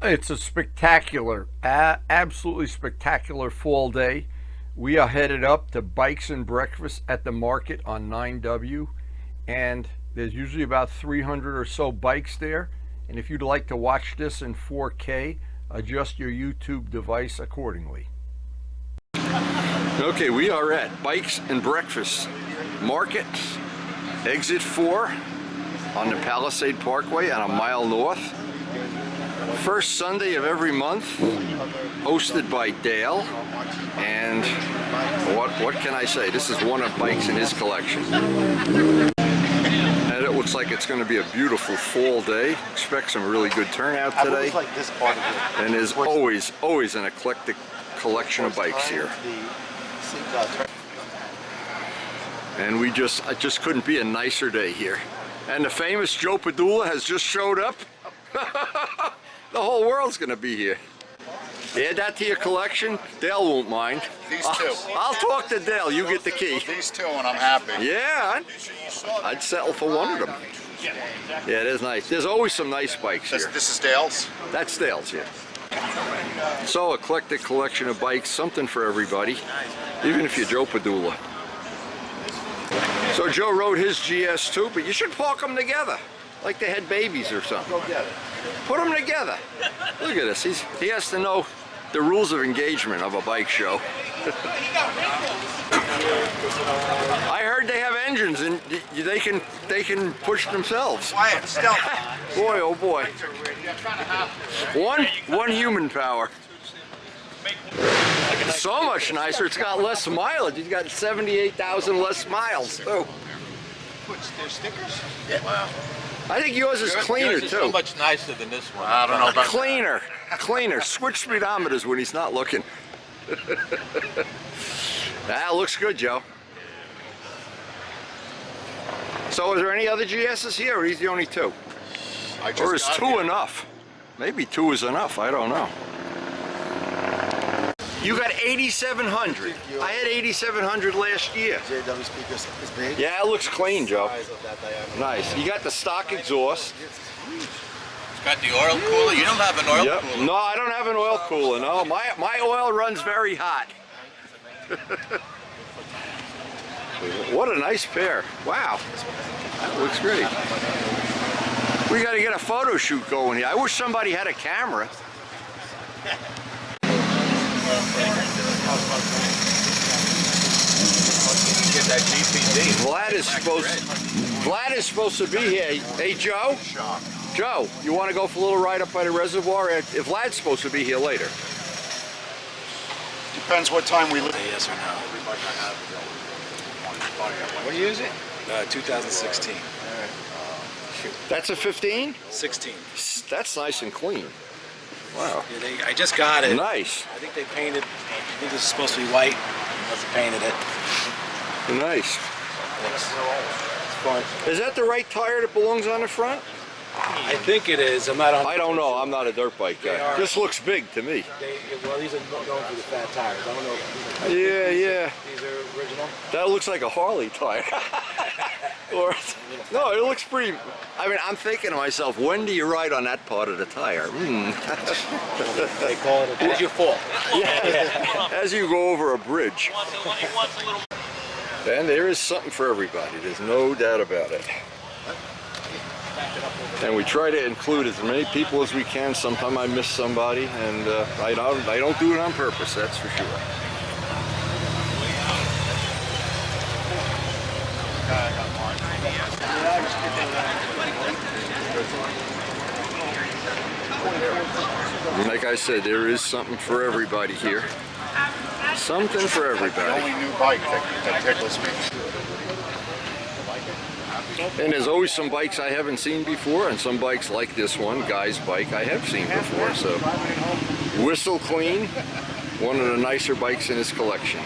It's a spectacular, absolutely spectacular fall day. We are headed up to Bikes and Breakfast at the market on 9W, and there's usually about 300 or so bikes there. And if you'd like to watch this in 4K, adjust your YouTube device accordingly. Okay, we are at Bikes and Breakfast Market, exit 4 on the Palisade Parkway and a mile north. First Sunday of every month, hosted by Dale, and what can I say? This is one of bikes in his collection. And it looks like it's going to be a beautiful fall day. Expect some really good turnout today. And there's always an eclectic collection of bikes here. And I just couldn't be a nicer day here. And the famous Joe Padula has just showed up. The whole world's gonna be here. Add that to your collection. Dale won't mind. These two. I'll talk to Dale. You get the key. These two, and I'm happy. Yeah, I'd settle for one of them. Yeah, it is nice. There's always some nice bikes here. This is Dale's? That's Dale's, yeah. So eclectic collection of bikes, something for everybody, even if you're Joe Padula. So Joe rode his GS too, but you should park them together, like they had babies or something. Go get it. Put them together. Look at this. He has to know the rules of engagement of a bike show. I heard they have engines and they can push themselves. Quiet, stealth. Boy, oh boy. One human power. So much nicer. It's got less mileage. It's got 78,000 less miles too. There's stickers? Yeah. Wow. I think yours is cleaner Yours is too. so much nicer than this one. I don't know about Cleaner. Switch speedometers when he's not looking. That looks good, Joe. So is there any other GSs here, or he's the only two? Or is two enough? Maybe two is enough, I don't know. You got 8,700. I had 8,700 last year. JW speakers is big. Yeah, it looks clean, Joe. Size of that diameter. Nice. You got the stock exhaust. It's got the oil cooler. You don't have an oil cooler. No, I don't have an oil cooler. No, my oil runs very hot. What a nice pair. Wow. That looks great. We got to get a photo shoot going here. I wish somebody had a camera. Get that GPD. Vlad is supposed to be here. Hey, Joe? Joe, you want to go for a little ride up by the reservoir? If Vlad's supposed to be here later. Depends what time we leave. Yes or no? What year is it? 2016. That's a 15? 16. That's nice and clean. Wow. Yeah, I just got it. Nice. I think they painted. I think this is supposed to be white. Must have painted it. Nice. It's fun. Is that the right tire that belongs on the front? I think it is. I'm not. I don't know. I'm not a dirt bike guy. This looks big to me. Well, these are going for the fat tires. I don't know. Yeah. These are original. That looks like a Harley tire. Or no, it looks pretty. I mean, I'm thinking to myself, when do you ride on that part of the tire? They call it as you fall. Yeah. As you go over a bridge. And there is something for everybody. There's no doubt about it. And we try to include as many people as we can. Sometimes I miss somebody, and I don't do it on purpose. That's for sure. Like I said, there is something for everybody here. Something for The everybody. only new bike that tickles me. And there's always some bikes I haven't seen before, and some bikes like this one, Guy's bike, I have seen before. So, whistle clean, one of the nicer bikes in his collection.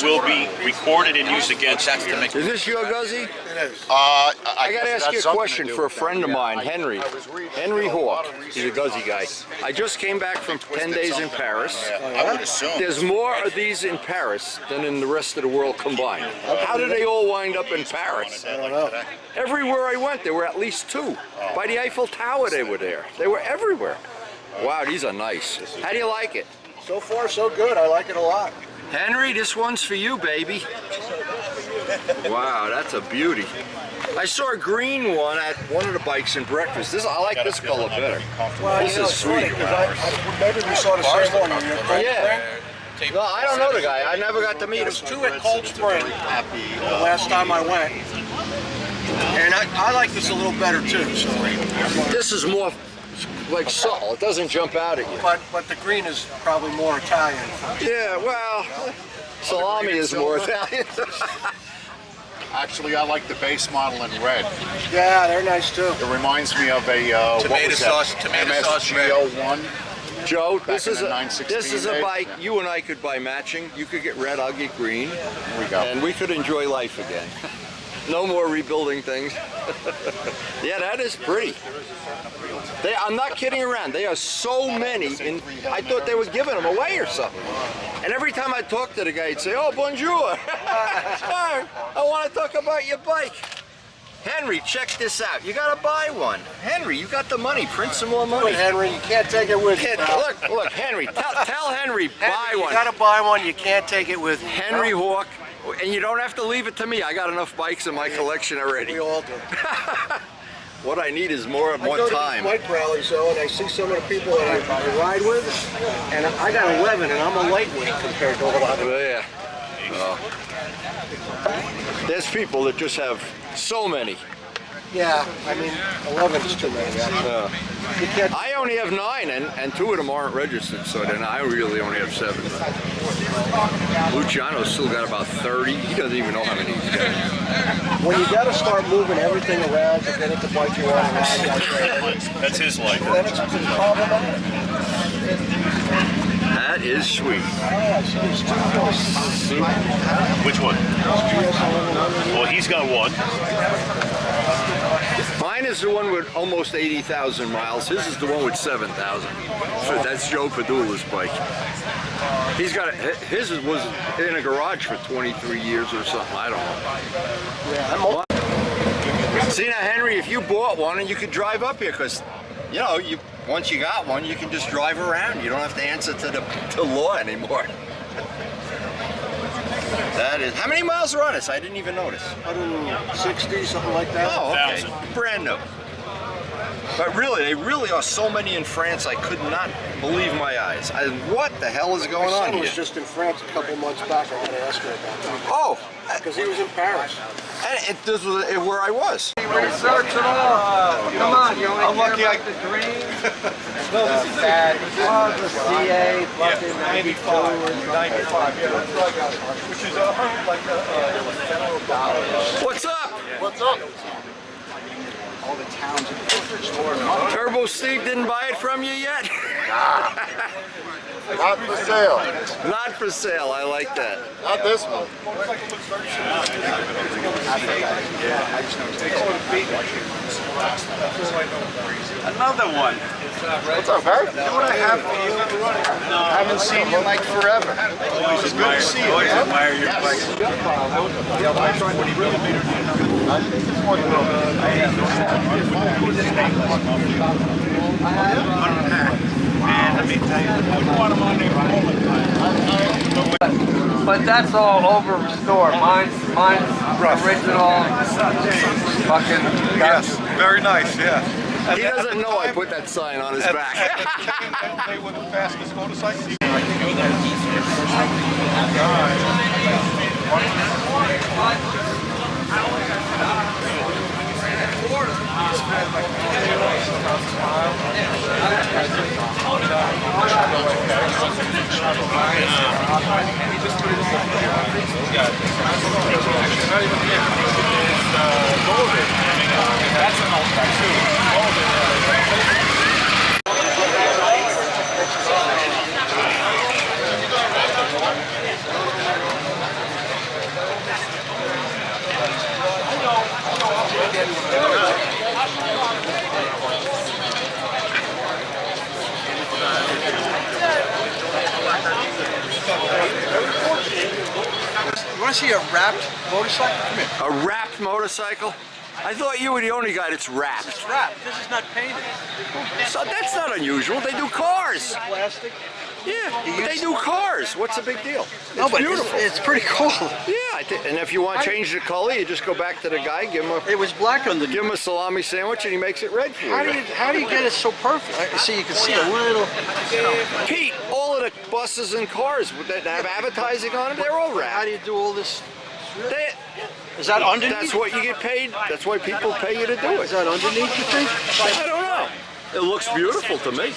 will be recorded and used against you. Is this your Guzzy? I I gotta guess ask you that's a something question to do for a with that. friend of Yeah, mine, I Henry. was reading Henry a lot Hawk. of He's a research Guzzy on guy. this. I just came back from 10 days in Paris. I would assume. There's more of these in Paris than in the rest of the world combined. How did they all wind up in Paris? I don't know. Everywhere I went, there were at least 2. By the Eiffel Tower, they were there. They were everywhere. Wow, these are nice. How do you like it? So far, so good. I like it a lot. Henry, this one's for you, baby. Wow, that's a beauty. I saw a green one at one of the bikes in breakfast. I like this color better. Well, This you know, is it's funny, sweet. 'cause maybe we saw the same one when you were Yeah. No, I don't know the guy. I never got to meet him. There's 2 at Cold Spring Happy. the last time I went. And I like this a little better too. So, This is more like subtle. It doesn't jump out at you. but the green is probably more Italian. Yeah, well, salami is more Italian. Actually, I like the base model in red. Yeah, they're nice too. It reminds me of a Tomato sauce red. MSGO1. Joe, this in is the a 916 bike you and I could buy matching. You could get red, I'll get green, There we go. and we could enjoy life again. No more rebuilding things. Yeah, that is pretty. I'm not kidding around. There are so many. I thought they were giving them away or something. And every time I talk to the guy, he'd say, "Oh, bonjour. I want to talk about your bike." Henry, check this out. You gotta buy one. Henry, you got the money. Print some more money. But Henry, you can't take it with you. pal. Look, Henry. Tell Henry, buy Henry, one. You gotta buy one. You can't take it with you. Henry Hawk, and you don't have to leave it to me. I got enough bikes in my collection already. We all do. What I need is more I go to time. these bike rallies though, and I see some of the people that I ride with, and I got 11, and I'm a lightweight compared to a lot of them. Yeah. There's people that just have so many. Yeah, I mean, 11 is too many. Actually. You can't. I only have 9, and 2 of them aren't registered, so then I really only have 7. Luciano's still got about 30. He doesn't even know how many he's got. When you got to start moving everything around to get it to bike you on around like that, That's his life. then it's problematic. That is sweet. Which one? Well, he's got one. Mine is the one with almost 80,000 miles. His is the one with 7,000. So that's Joe Padula's bike. He's got his was in a garage for 23 years or something. I don't know. See now, Henry, if you bought one and you could drive up here, because you know, once you got one, you can just drive around. You don't have to answer to the law anymore. That is. How many miles are on this? I didn't even notice. 160, something like that. Oh, okay. Brand new. But really, they really are so many in France, I could not believe my eyes. What the hell is going My on son here? was just in France a couple months back. I got to ask her about that. Oh, Because he was in Paris. and this was where I was. Research it all. Come on, you only care about the dream. No, this is bad. The CA, fucking 92 or 95. Which is like federal dollars. What's up? What's up? All the towns and Turbo Steve didn't buy it from you yet? Not for sale. Not for sale, I like that. Not this one. Another one. What's up, Harry? You know what I have for you? I haven't seen you in like forever. It's good to see you. Always admire your Yes. bike. Man, let me tell you, I wouldn't want them on there all the time. But that's all over restored. Mine's original. Fucking. Yes, very nice, yeah. He doesn't know I put that sign on his back. They were the fastest motorcycles. want to see a wrapped motorcycle? Come here. A wrapped motorcycle? I thought you were the only guy that's wrapped. It's wrapped. This is not painted. So that's not unusual. They do cars. Plastic. Yeah, but they do cars. What's the big deal? It's No, but beautiful. it's pretty cool. Yeah, and if you want to change the color, you just go back to the guy, give him It was black underneath. a salami sandwich, and he makes it red for you. How do you get it so perfect? See, you can see a little. Pete, all of the buses and cars that have advertising on them, they're all How wrapped. do you do all this? They- Is that underneath? That's what you get paid. That's why people pay you to do Is it. that underneath, you think? I don't know. It looks beautiful to me.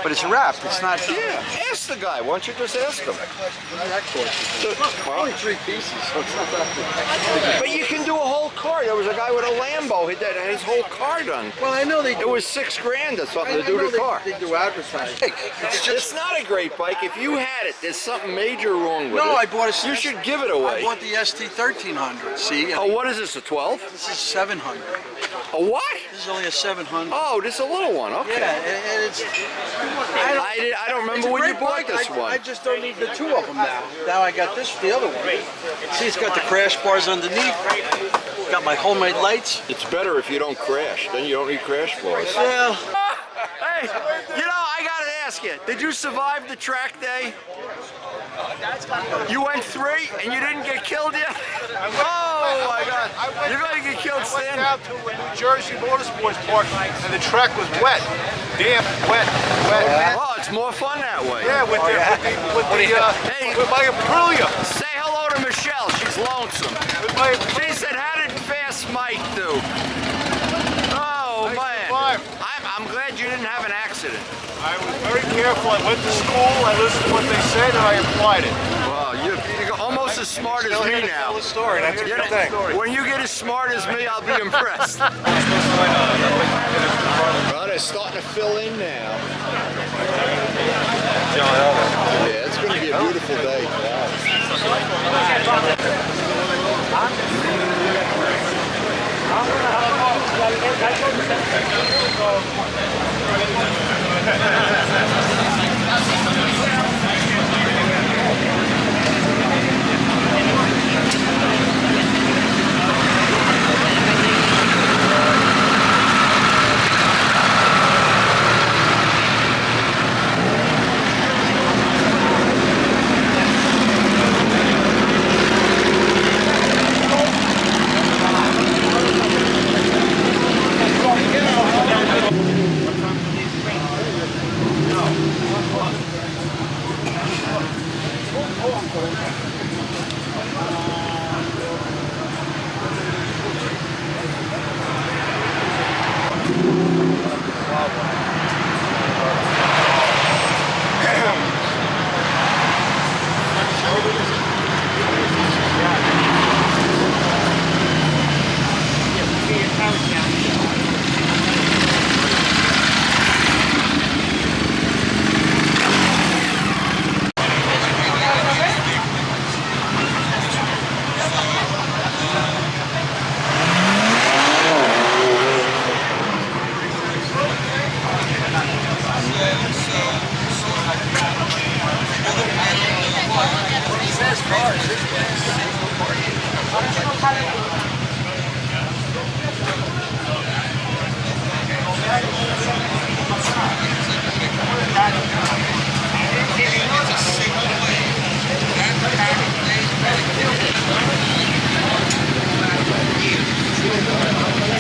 But it's wrapped. It's not. Yeah, ask the guy. Why don't you just ask him? That costs only 3 pieces, so it's not that big. But you can do a whole car. There was a guy with a Lambo who had his whole car done. Well, I know they It do. was $6 grand or something I to do know the car. They do advertising. It's not a great bike. If you had it, there's something major wrong with it. No, I bought a. You should give it I away. bought the ST 1300. See? Oh, what is this, a 12? This is 700. A what? This is only a 700. Oh, this is a little one. Okay. Yeah, and it's. I don't remember when you bought this one. I just don't need the 2 of them now. Now I got the other one. See, it's got the crash bars underneath. Got my homemade lights. It's better if you don't crash. Then you don't need crash bars. Yeah. Hey, you know, I gotta ask you, did you survive the track day? You went 3 and you didn't get killed yet? Oh my God! You're gonna get killed I went standing. down to a New Jersey Motorsports Park, and the track was wet, damp, wet. Oh, it's more fun that way. Yeah, with Hey. with my Aprilia. Say hello to Michelle. She's lonesome. With my She said, "How did Fast Mike do?" Oh I man, survived. I'm glad you didn't have an accident. I was very careful. I went to school. I listened to what they said, and I applied it. Well, you're almost as smart as me now. story. That's a good thing. When you get as smart as me, I'll be impressed. Well, they're starting to fill in now. Yeah, it's going to be a beautiful day.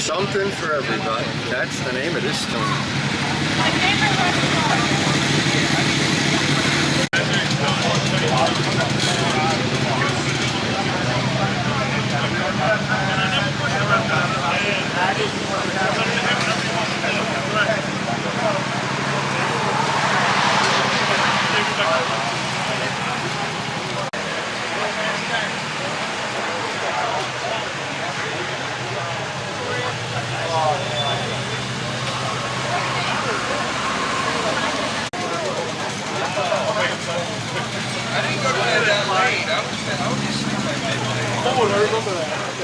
Something for everybody. That's the name of this tune.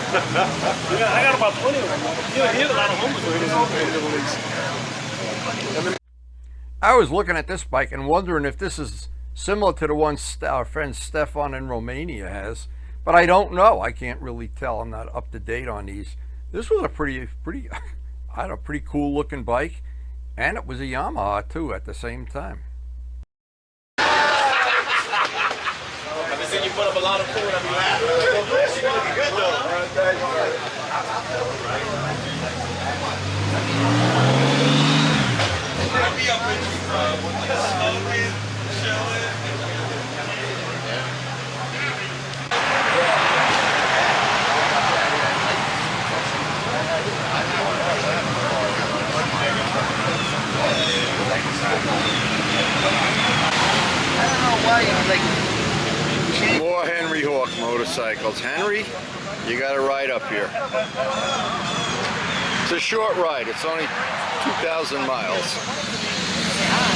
I got about 20 of them. You hear a lot of homeless ladies. I was looking at this bike and wondering if this is similar to the one our friend Stefan in Romania has, but I don't know. I can't really tell. I'm not up to date on these. This was a pretty, I don't know, pretty cool looking bike, and it was a Yamaha too at the same time. I said you put up a lot of food. I mean, you're gonna be good though. I'll be up with you, bro. Smoking, chilling. I don't know why you like. More Henry Hawk motorcycles. Henry, you got to ride up here. It's a short ride. It's only 2,000 miles.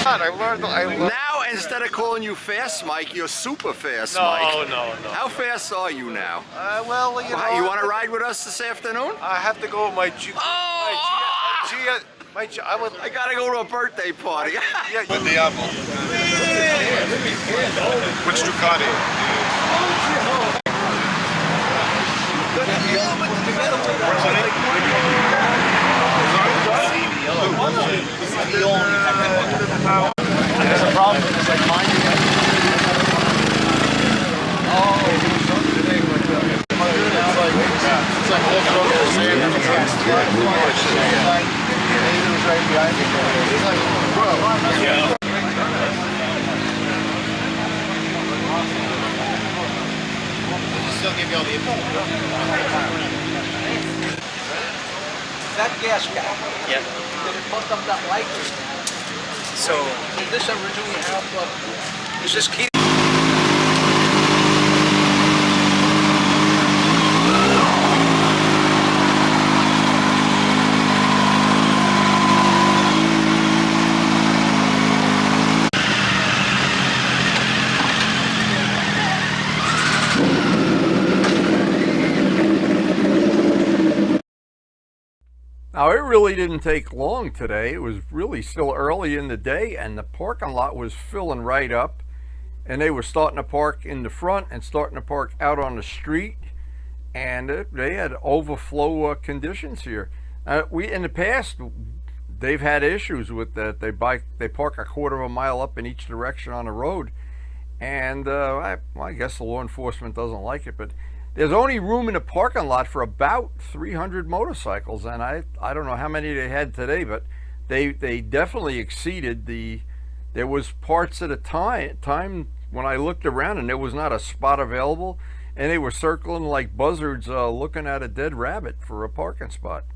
I learned. Now, instead of calling you Fast Mike, you're Super Fast No, Mike. no. How fast are you now? Well, you know. You want to ride with us this afternoon? I have to go with my G. I would. I got to go to a birthday party. Yeah. With the apple. Which Ducati? There's a problem. It's like mine. It's like whole throat of sand. Right behind me. It's like, bro. Yeah. Still give you all the info. That gas cap. Yeah. Did it pump up that light? So Did this originally have is this key? Now, it really didn't take long today. It was really still early in the day, and the parking lot was filling right up. And they were starting to park in the front and starting to park out on the street. And they had overflow conditions here. In the past, they've had issues with that. They park a quarter of a mile up in each direction on the road. And I guess the law enforcement doesn't like it, but there's only room in the parking lot for about 300 motorcycles, and I don't know how many they had today, but they definitely exceeded the. There was parts at a time when I looked around and there was not a spot available, and they were circling like buzzards looking at a dead rabbit for a parking spot.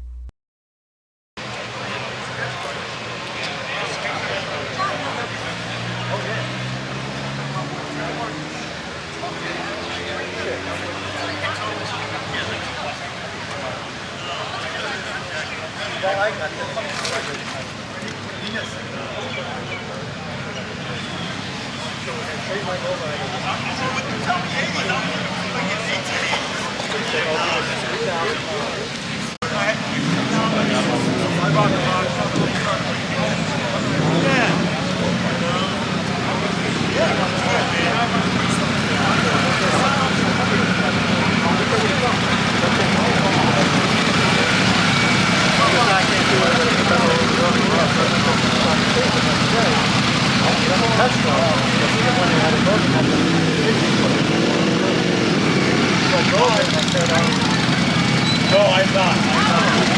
No, I'm not.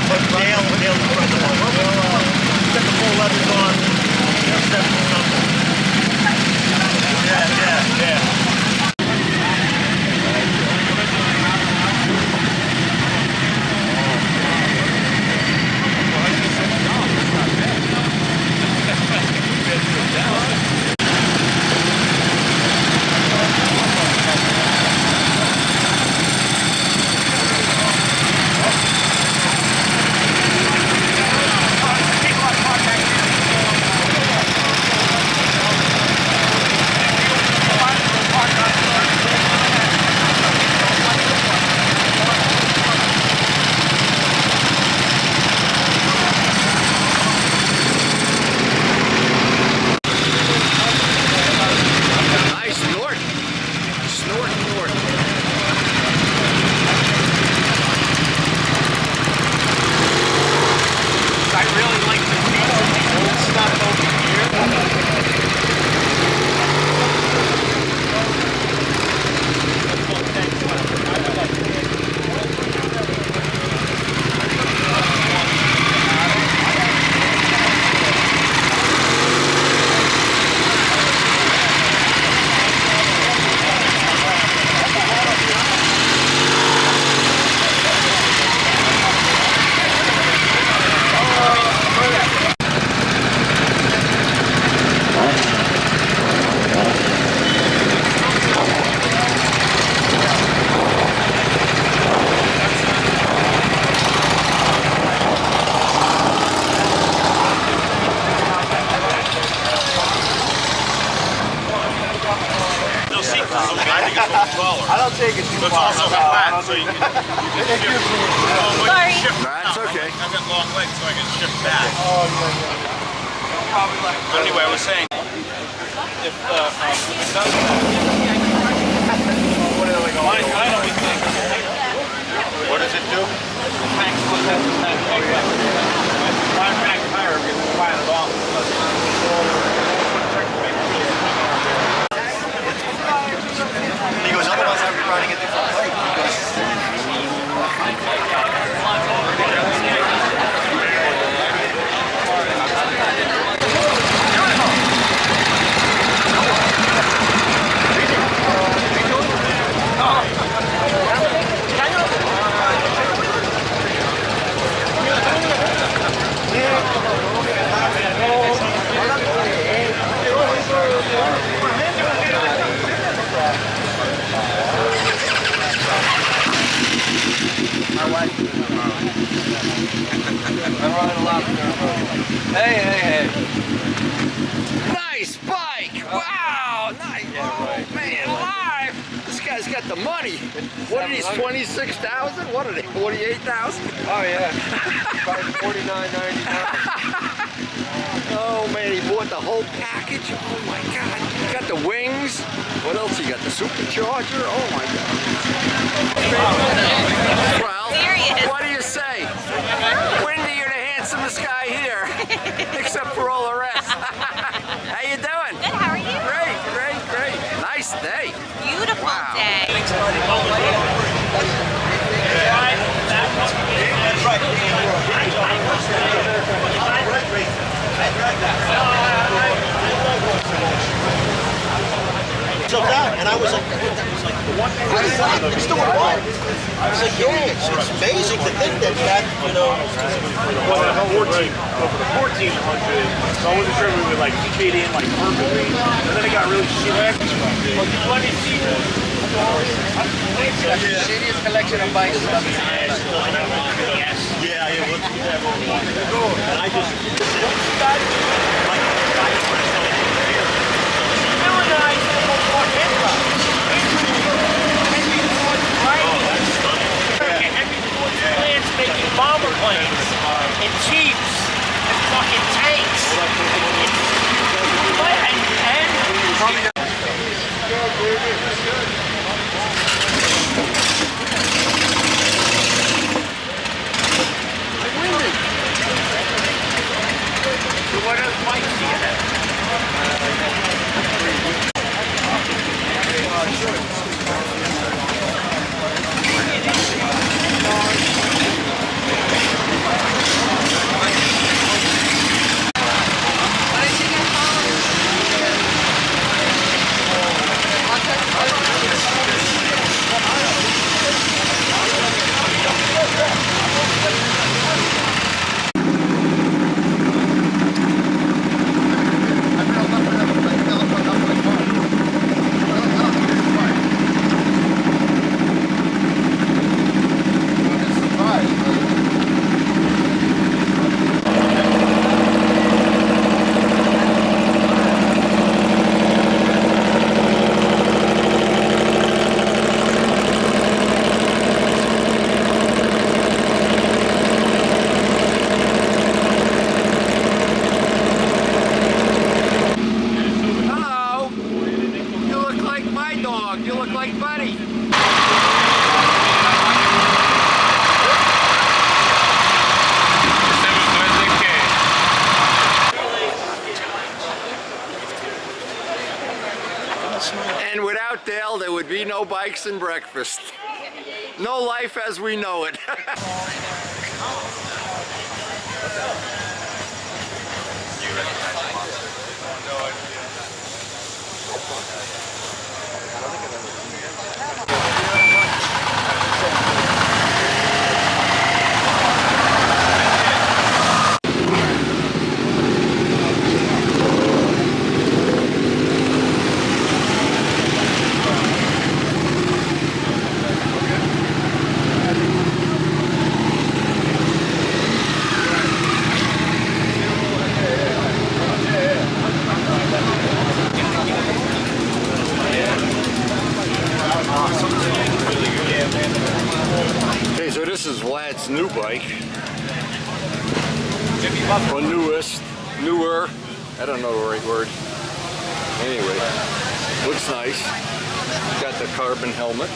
But Dale get the full leathers on. Yeah. taller. I don't take it too But it's far. also flat, so you can shift. Sorry. That's okay. I've got long legs, so I can shift back. Oh, yeah. But anyway, I was saying, if it does that, I know we think. What does it do? Back tire, we can flat it off. He goes, otherwise I'd be riding a different bike. He goes, Nice bike! Wow! Nice! Oh man, alive! This guy's got the money. What are these? 26,000? What are they? 48,000? Oh yeah. Probably $49.99. Oh man, he bought the whole package. Oh my God! He got the wings. What else? He got the supercharger. Oh my God! Well, Serious. what do you say? Wendy, you're the handsomest guy here, except for all the rest. How you doing? Good, how are you? Great, great, great. Nice day. Beautiful Wow. day. Jumped out, and I was like, you still want to walk? I was like, yeah, it's amazing to think that, you know. well, the 14, over the 1400, so I wasn't sure we would like fit in like perfectly, and then it got really shitty. Shittiest collection of bikes I've ever seen. Yeah, let's get that one. And I just, Making bomber planes and jeeps and fucking tanks. What other bikes do you have? Hello. You look like my dog. You look like Buddy. And without Dale, there would be no bikes and breakfast. No life as we know it. It's a new bike. Or newest, newer. I don't know the right word. Anyway, looks nice. Got the carbon helmet.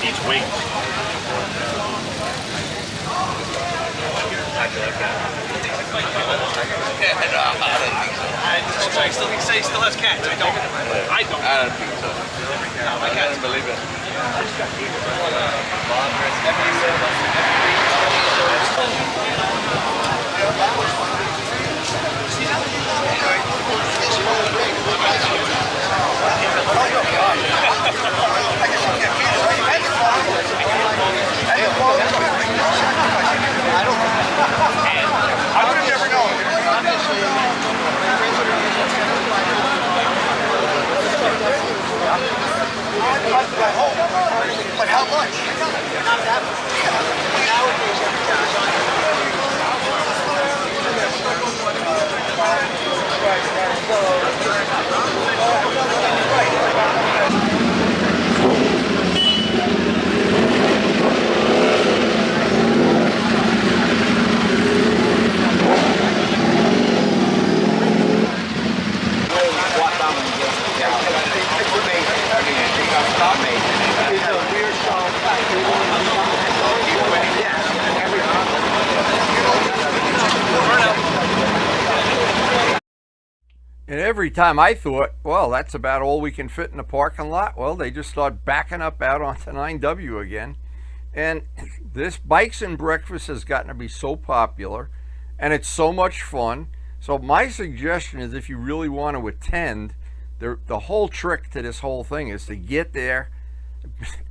Needs wings. He still has cats. I don't. I don't think so. I can't believe it. I would have never known. But how much? Not that And every time I thought, well, that's about all we can fit in the parking lot, well, they just start backing up out onto 9W again. And this Bikes and Breakfast has gotten to be so popular, and it's so much fun. So my suggestion is, if you really want to attend, the whole trick to this whole thing is to get there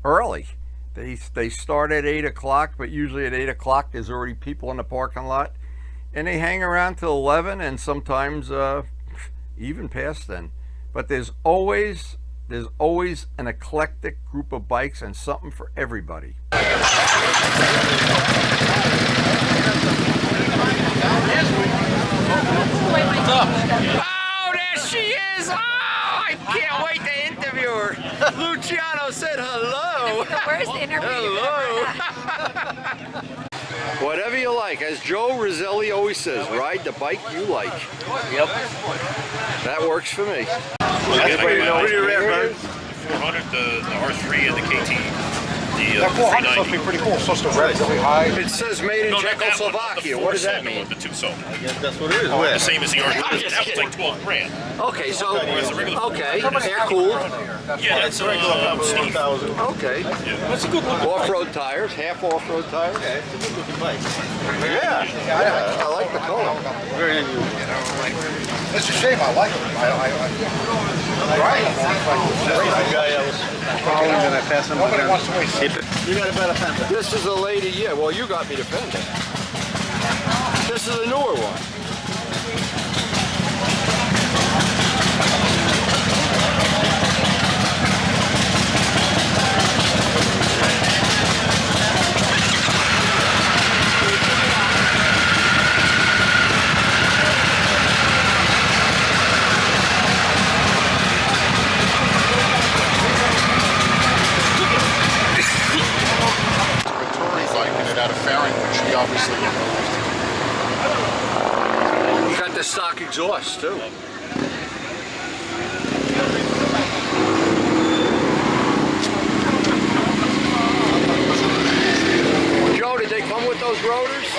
early. They start at 8 o'clock, but usually at 8 o'clock there's already people in the parking lot, and they hang around till 11, and sometimes even past then. But there's always an eclectic group of bikes and something for everybody. Oh, there she is! Oh, I can't wait to interview her. Luciano said hello. The worst interview Hello. Whatever you like, as Joe Roselli always says, ride the bike you like. Yep. That works for me. That's pretty nice. Where you at, 400, the R3 and the KT. That 400 supposed to be pretty cool. It's supposed to rep really high. It says made in Czechoslovakia. What does that mean? The 2-cylinder. I guess that's what it is. The same as the R3. That was like 12 grand. Okay, so okay, they're cool. Yeah, that's Steve. Okay. That's a good one. Off-road tires, half off-road tires. Yeah, it's a good looking bike. Yeah, I like the color. Very unusual. It's a shame. I like it. Right. Nobody wants to waste it. You got a better fender. This is a lady, yeah, well, you got me the Fender. This is a newer one. Out of fairing, which he obviously removed. You got the stock exhaust too. Joe, did they come with those rotors?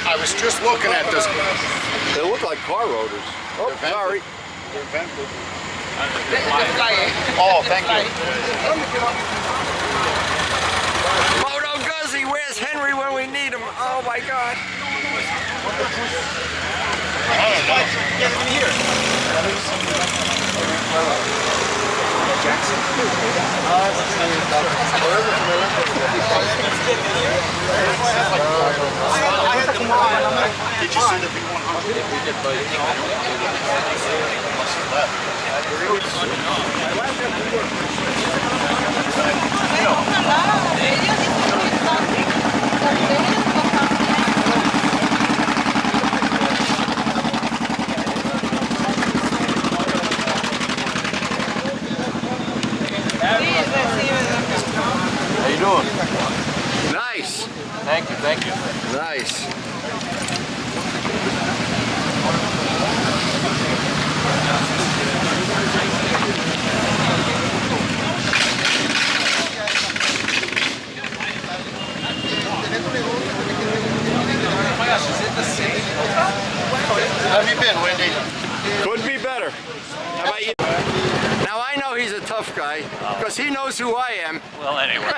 I was just looking at this. They look like car rotors. Oh, sorry. Oh, thank you. Moto Guzzi, where's Henry when we need him? Oh my God. Did you see the V100? doing? Nice. Thank you, thank you. Nice. How have you been, Wendy? Could be better. How about you? Now I know he's a tough guy because he knows who I am. Well, anyway.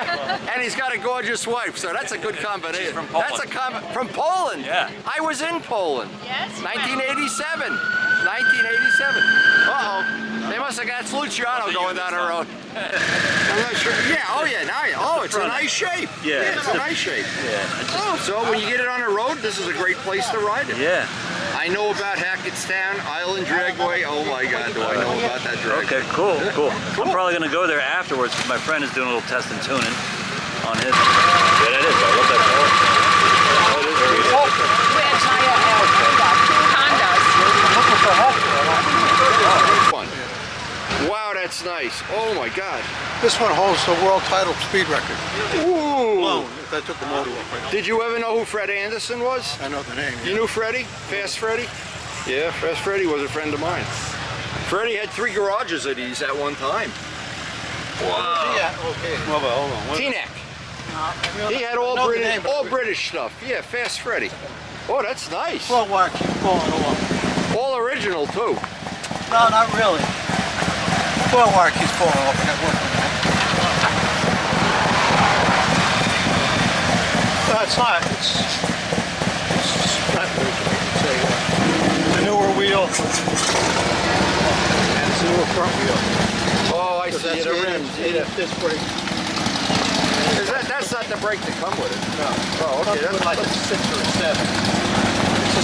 And he's got a gorgeous wife, so that's a good combination. She's from Poland. That's from Poland. Yeah. I was in Poland. Yes. 1987. 1987. Uh-oh. They must have got Luciano going down the road. I'm not sure. Yeah, oh yeah, it's a nice shape. Yeah. It's a nice shape. Yeah. Oh, so when you get it on the road, this is a great place to ride it. Yeah. I know about Hackettstown, Island Dragway. Oh my God, do I know about that dragway. Okay, cool. I'm probably going to go there afterwards because my friend is doing a little test and tuning on his. Yeah, that is. I love that car. Oh, it is beautiful. Which I have two Hondas. Fun. Wow, that's nice. Oh my God. This one holds the world title speed record. Ooh. If I took the motor off right now. Did you ever know who Fred Anderson was? I know the name. You knew Freddie? Fast Freddie? Yeah, Fast Freddie was a friend of mine. Freddie had 3 garages at these at one time. Wow. Yeah, okay. Well, hold on. Teaneck. He had all British stuff. Yeah, Fast Freddie. Oh, that's nice. Well, why keep falling along? All original too. No, not really. Well, why keeps falling off in that one? No, it's not. It's not original. It's a newer wheel. And it's a newer front wheel. Oh, I see. The rims. Disc brake. That's not the brake to come with it. No. Oh, okay. That's like a 6 or a 7. It's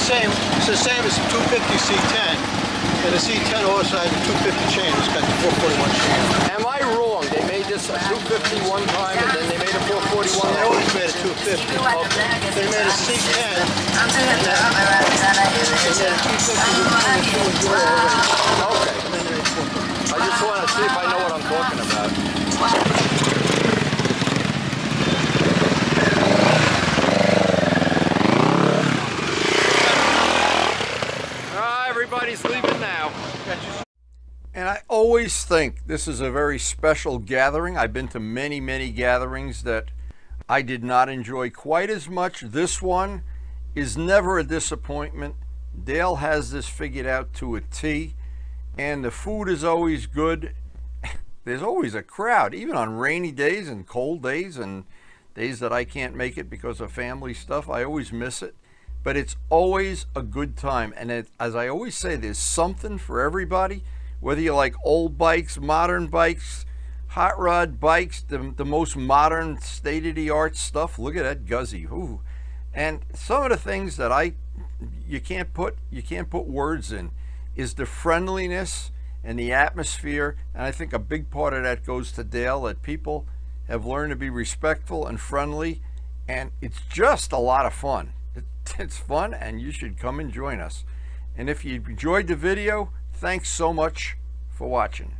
the same as a 250 C10. And the C10 also has a 250 chain. It's got the 441 chain. Am I wrong? They made this a 250 one time and then they made a 441. They always made a 250. They made a C10. And then they made a 250 with Okay. I just want to see if I know what I'm talking about. Everybody's leaving now. And I always think this is a very special gathering. I've been to many, many gatherings that I did not enjoy quite as much. This one is never a disappointment. Dale has this figured out to a T, and the food is always good. There's always a crowd, even on rainy days and cold days and days that I can't make it because of family stuff. I always miss it. But it's always a good time. And as I always say, there's something for everybody, whether you like old bikes, modern bikes, hot rod bikes, the most modern state-of-the-art stuff. Look at that Guzzi. Ooh. And some of the things that you can't put words in is the friendliness and the atmosphere. And I think a big part of that goes to Dale, that people have learned to be respectful and friendly, and it's just a lot of fun. It's fun, and you should come and join us. And if you enjoyed the video, thanks so much for watching.